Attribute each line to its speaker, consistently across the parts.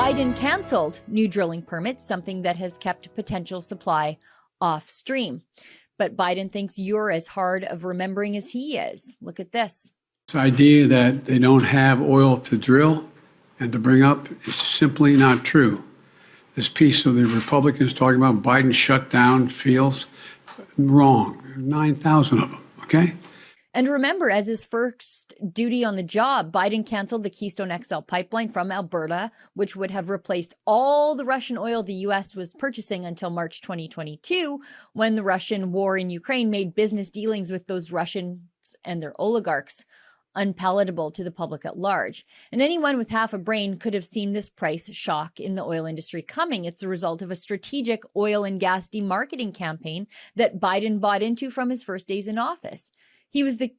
Speaker 1: Biden canceled new drilling permits, something that has kept potential supply off stream. But Biden thinks you're as hard of remembering as he is. Look at this.
Speaker 2: This idea that they don't have oil to drill and to bring up is simply not true. This piece of the Republicans talking about Biden shut down fields, wrong. 9,000 of them, okay?
Speaker 1: And remember, as his first duty on the job, Biden canceled the Keystone XL pipeline from Alberta, which would have replaced all the Russian oil the U.S. was purchasing until March 2022, when the Russian war in Ukraine made business dealings with those Russians and their oligarchs unpalatable to the public at large. And anyone with half a brain could have seen this price shock in the oil industry coming. It's the result of a strategic oil and gas demarketing campaign that Biden bought into from his first days in office. He was the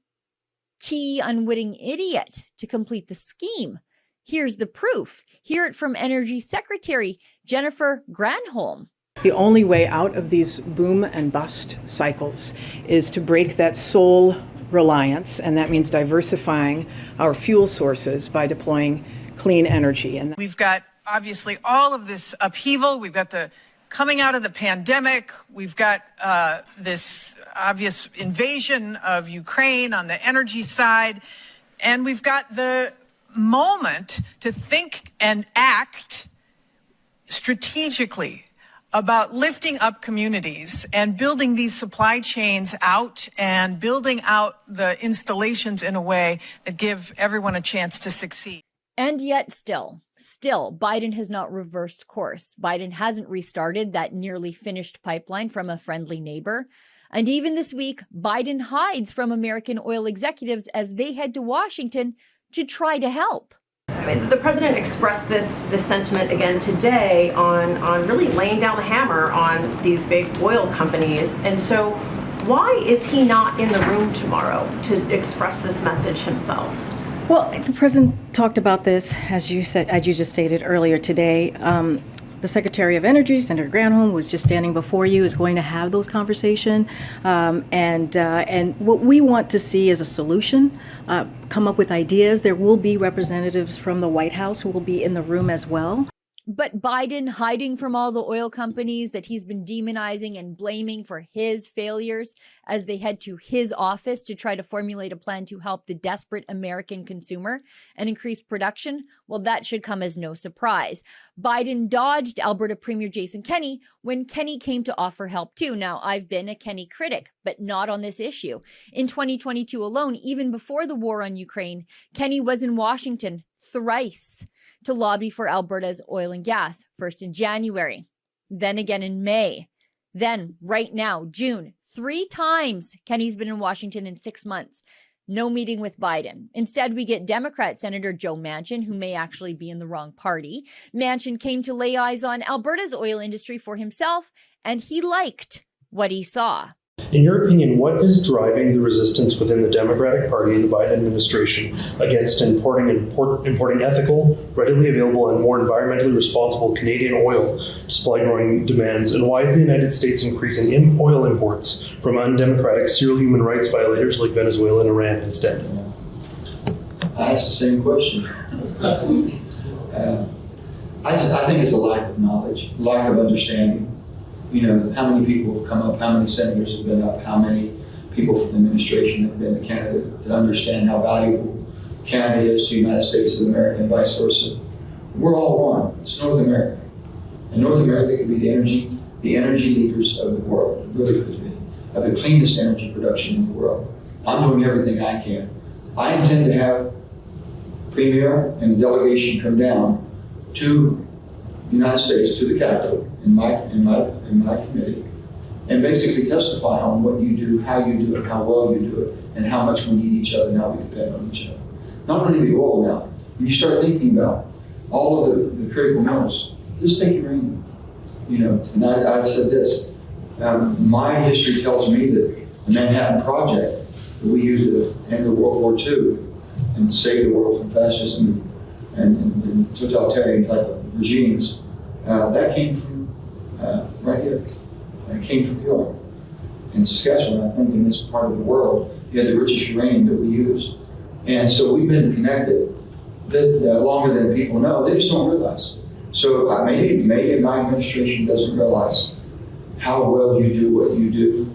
Speaker 1: key unwitting idiot to complete the scheme. Here's the proof. Hear it from Energy Secretary Jennifer Granholm.
Speaker 3: The only way out of these boom and bust cycles is to break that sole reliance, and that means diversifying our fuel sources by deploying clean energy. And
Speaker 4: we've got obviously all of this upheaval. We've got the coming out of the pandemic. We've got this obvious invasion of Ukraine on the energy side. And we've got the moment to think and act strategically about lifting up communities and building these supply chains out and building out the installations in a way that give everyone a chance to succeed.
Speaker 1: And yet still, Biden has not reversed course. Biden hasn't restarted that nearly finished pipeline from a friendly neighbor. And even this week, Biden hides from American oil executives as they head to Washington to try to help.
Speaker 5: I mean, the president expressed this sentiment again today on really laying down the hammer on these big oil companies. And so why is he not in the room tomorrow to express this message himself?
Speaker 3: Well, the president talked about this, as you said, as you just stated earlier today. The Secretary of Energy, Senator Granholm, was just standing before you, is going to have those conversations. And what we want to see is a solution, come up with ideas. There will be representatives from the White House who will be in the room as well.
Speaker 1: But Biden hiding from all the oil companies that he's been demonizing and blaming for his failures as they head to his office to try to formulate a plan to help the desperate American consumer and increase production, well, that should come as no surprise. Biden dodged Alberta Premier Jason Kenney when Kenney came to offer help too. Now, I've been a Kenney critic, but not on this issue. In 2022 alone, even before the war on Ukraine, Kenney was in Washington thrice to lobby for Alberta's oil and gas, first in January, then again in May, then right now, June. 3 times Kenney's been in Washington in 6 months. No meeting with Biden. Instead, we get Democrat Senator Joe Manchin, who may actually be in the wrong party. Manchin came to lay eyes on Alberta's oil industry for himself, and he liked what he saw.
Speaker 6: In your opinion, what is driving the resistance within the Democratic Party and the Biden administration against importing ethical, readily available, and more environmentally responsible Canadian oil to supply growing demands? And why is the United States increasing oil imports from undemocratic serial human rights violators like Venezuela and Iran instead?
Speaker 7: I asked the same question. I think it's a lack of knowledge, lack of understanding. You know, how many people have come up, how many senators have been up, how many people from the administration have been to Canada to understand how valuable Canada is to the United States of America and vice versa. We're all one. It's North America. And North America could be the energy leaders of the world. It really could be. Of the cleanest energy production in the world. I'm doing everything I can. I intend to have Premier and the delegation come down to the United States, to the Capitol, in my committee, and basically testify on what you do, how you do it, how well you do it, and how much we need each other and how we depend on each other. Not only the oil now, when you start thinking about all of the critical minerals, just take uranium. You know, and I said this, my history tells me that the Manhattan Project that we used at the end of World War II and save the world from fascism and totalitarian type of regimes, that came from right here. It came from Europe. In Saskatchewan, I think in this part of the world, you had the richest uranium that we used. And so we've been connected longer than people know. They just don't realize. So maybe my administration doesn't realize how well you do what you do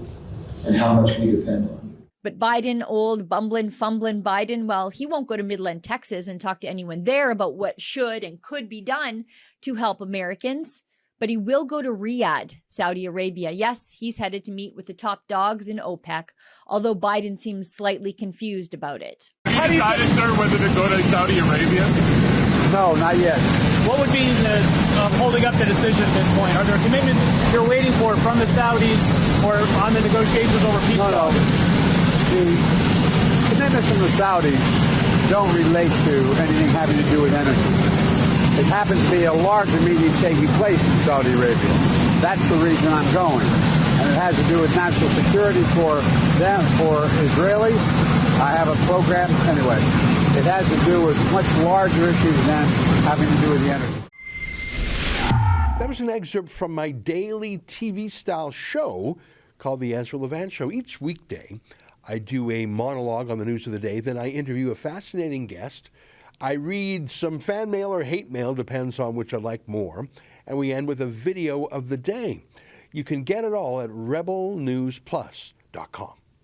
Speaker 7: and how much we depend on you.
Speaker 1: But Biden, old bumbling, fumbling Biden, well, he won't go to Midland, Texas and talk to anyone there about what should and could be done to help Americans. But he will go to Riyadh, Saudi Arabia. Yes, he's headed to meet with the top dogs in OPEC, although Biden seems slightly confused about it.
Speaker 8: Have you decided, sir, whether to go to Saudi Arabia?
Speaker 9: No, not yet.
Speaker 8: What would be the holding up the decision at this point? Are there commitments you're waiting for from the Saudis or on the negotiations over peace?
Speaker 9: No. The commitments from the Saudis don't relate to anything having to do with energy. It happens to be a larger meeting taking place in Saudi Arabia. That's the reason I'm going. And it has to do with national security for them, for Israelis. I have a program. Anyway, it has to do with much larger issues than having to do with the energy.
Speaker 10: That was an excerpt from my daily TV-style show called The Ezra Levant Show. Each weekday, I do a monologue on the news of the day. Then I interview a fascinating guest. I read some fan mail or hate mail, depends on which I like more. And we end with a video of the day. You can get it all at rebelnewsplus.com.